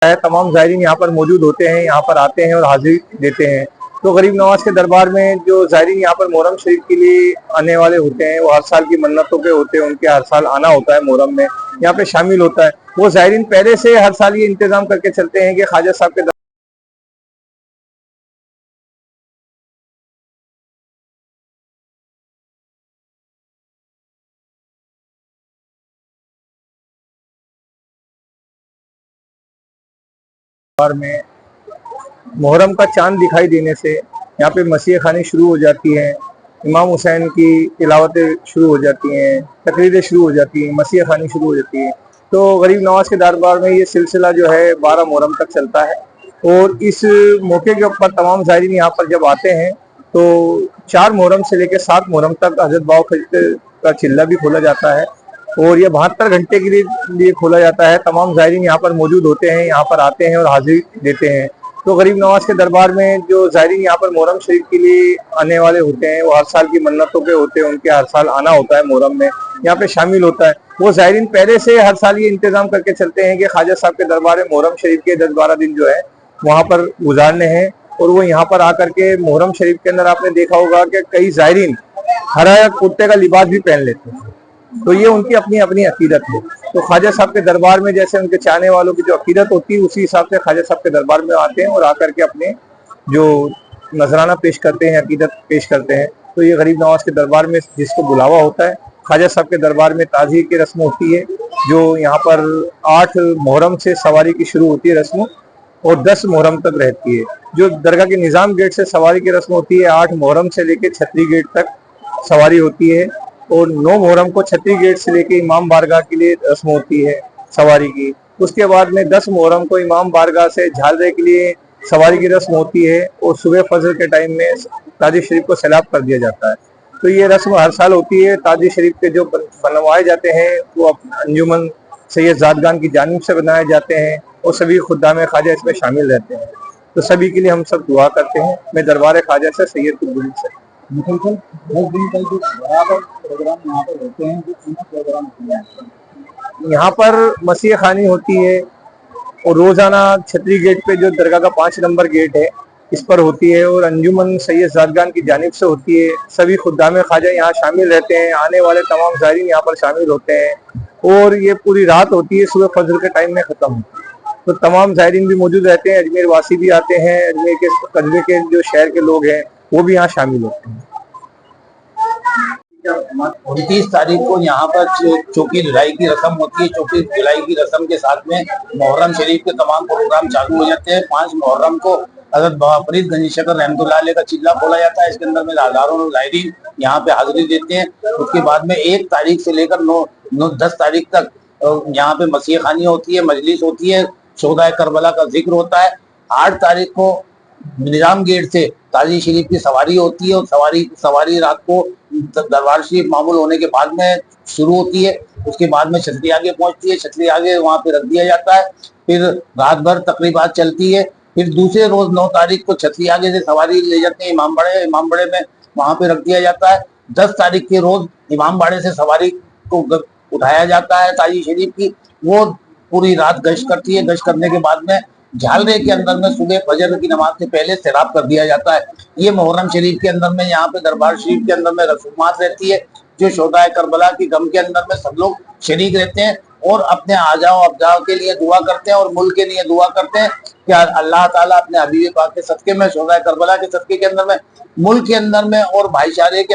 तमाम ज़ायरीन यहाँ पर मौजूद होते हैं, यहाँ पर आते हैं और हाजिरी देते हैं। तो गरीब नवाज के दरबार में जो ज़ायरीन यहाँ पर मुहर्रम शरीफ के लिए आने वाले होते हैं, वो हर साल की मन्नतों पे होते हैं, उनके हर साल आना होता है मुहर्रम में, यहाँ पे शामिल होता है। वो ज़ायरीन पहले से हर साल ये इंतजाम करके चलते हैं कि ख्वाजा साहब के दरबार में मुहर्रम का चांद दिखाई देने से यहाँ पे मसीह खानी शुरू हो जाती है, इमाम हुसैन की तिलावतें शुरू हो जाती हैं, तकरीरें शुरू हो जाती हैं, मसीह खानी शुरू हो जाती है। तो गरीब नवाज के दरबार में ये सिलसिला जो है 12 मुहर्रम तक चलता है। और इस मौके के ऊपर तमाम ज़ायरीन यहाँ पर जब आते हैं तो 4 मुहर्रम से लेकर 7 मुहर्रम तक हजरत बावखच का चिल्ला भी खोला जाता है और ये 72 घंटे के लिए खोला जाता है। तमाम ज़ायरीन यहाँ पर मौजूद होते हैं, यहाँ पर आते हैं और हाजिरी देते हैं। तो गरीब नवाज के दरबार में जो ज़ायरीन यहाँ पर मुहर्रम शरीफ के लिए आने वाले होते हैं, वो हर साल की मन्नतों पे होते हैं, उनके हर साल आना होता है मुहर्रम में, यहाँ पे शामिल होता है। वो ज़ायरीन पहले से हर साल ये इंतजाम करके चलते हैं कि ख्वाजा साहब के दरबार में मुहर्रम शरीफ के 10-12 दिन जो है वहाँ पर गुजारने हैं। और वो यहाँ पर आकर के मुहर्रम शरीफ के अंदर आपने देखा होगा कि कई ज़ायरीन हरा कुर्ते का लिबास भी पहन लेते हैं। तो ये उनकी अपनी अपनी अकीदत है। तो ख्वाजा साहब के दरबार में जैसे उनके चाहने वालों की जो अकीदत होती है, उसी हिसाब से ख्वाजा साहब के दरबार में आते हैं और आकर के अपने जो नजराना पेश करते हैं, अकीदत पेश करते हैं। तो ये गरीब नवाज के दरबार में जिसको बुलावा होता है, ख्वाजा साहब के दरबार में ताज़िए की रस्म होती है, जो यहाँ पर 8 मुहर्रम से सवारी की शुरू होती है रस्म और 10 मुहर्रम तक रहती है। जो दरगाह के निज़ाम गेट से सवारी की रस्म होती है, 8 मुहर्रम से लेकर छतरी गेट तक सवारी होती है और 9 मुहर्रम को छतरी गेट से लेके इमाम बारगाह के लिए रस्म होती है सवारी की। उसके बाद में 10 मुहर्रम को इमाम बारगाह से झालरे के लिए सवारी की रस्म होती है और सुबह फजर के टाइम में ताजी शरीफ को सैलाब कर दिया जाता है। तो ये रस्म हर साल होती है। ताजी शरीफ के जो बनवाए जाते हैं वो अंजुमन सैयद ज़ादगान की जानिब से बनाए जाते हैं और सभी खुद्दाम ख्वाजा इसमें शामिल रहते हैं। तो सभी के लिए हम सब दुआ करते हैं। मैं दरबार ख्वाजा से सैयद कुतुबुद्दीन से मुसलसल 10 दिन तक जो बराबर प्रोग्राम यहाँ पर होते हैं, जो प्रोग्राम होते हैं, यहाँ पर मसीह खानी होती है और रोजाना छतरी गेट पे जो दरगाह का 5 नंबर गेट है इस पर होती है और अंजुमन सैयद ज़ादगान की जानिब से होती है। सभी खुद्दाम ख्वाजा यहाँ शामिल रहते हैं, आने वाले तमाम ज़ायरीन यहाँ पर शामिल होते हैं और ये पूरी रात होती है, सुबह फजर के टाइम में ख़त्म होती है। तो तमाम ज़ायरीन भी मौजूद रहते हैं, अजमेर वासी भी आते हैं, अजमेर के कस्बे के जो शहर के लोग हैं वो भी यहाँ शामिल होते हैं। 29 तारीख को यहाँ पर चौकी धुलाई की रस्म होती है। चौकी धुलाई की रस्म के साथ में मुहर्रम शरीफ के तमाम प्रोग्राम चालू हो जाते हैं। 5 मुहर्रम को हज़रत फरीद गंजी शकर रहमतुल्लाह अलैह का चिल्ला खोला जाता है। इसके अंदर में हजारों ज़ायरीन यहाँ पे हाजिरी देते हैं। उसके बाद में 1 तारीख से लेकर 10 तारीख तक यहाँ पे मसीह खानी होती है, मजलिस होती है, शोहदाए करबला का जिक्र होता है। 8 तारीख को निजाम गेट से ताजी शरीफ की सवारी होती है और सवारी रात को दरबार शरीफ मामूल होने के बाद में शुरू होती है। उसके बाद में छतरी आगे पहुंचती है, छतरी आगे वहां पे रख दिया जाता है। फिर रात भर तकरीबात चलती है। फिर दूसरे रोज 9 तारीख को छतरी आगे से सवारी ले जाते हैं इमाम बाड़े में, वहां पे रख दिया जाता है। 10 तारीख के रोज इमाम बाड़े से सवारी को उठाया जाता है ताजी शरीफ की, वो पूरी रात गश्त करती है। गश्त करने के बाद में झालरे के अंदर में सुबह फजर की नमाज से पहले सैलाब कर दिया जाता है। ये मुहर्रम शरीफ के अंदर में यहाँ पे दरबार शरीफ के अंदर में रसूमात रहती है, जो शोहदाए करबला की गम के अंदर में सब लोग शरीक रहते हैं और अपने आजाओ अब्जाओ के लिए दुआ करते हैं और मुल्क के लिए दुआ करते हैं कि अल्लाह ताला अपने हबीब पाक के सदके में, शोहदाए करबला के सदके के अंदर में, मुल्क के अंदर में और भाईचारे के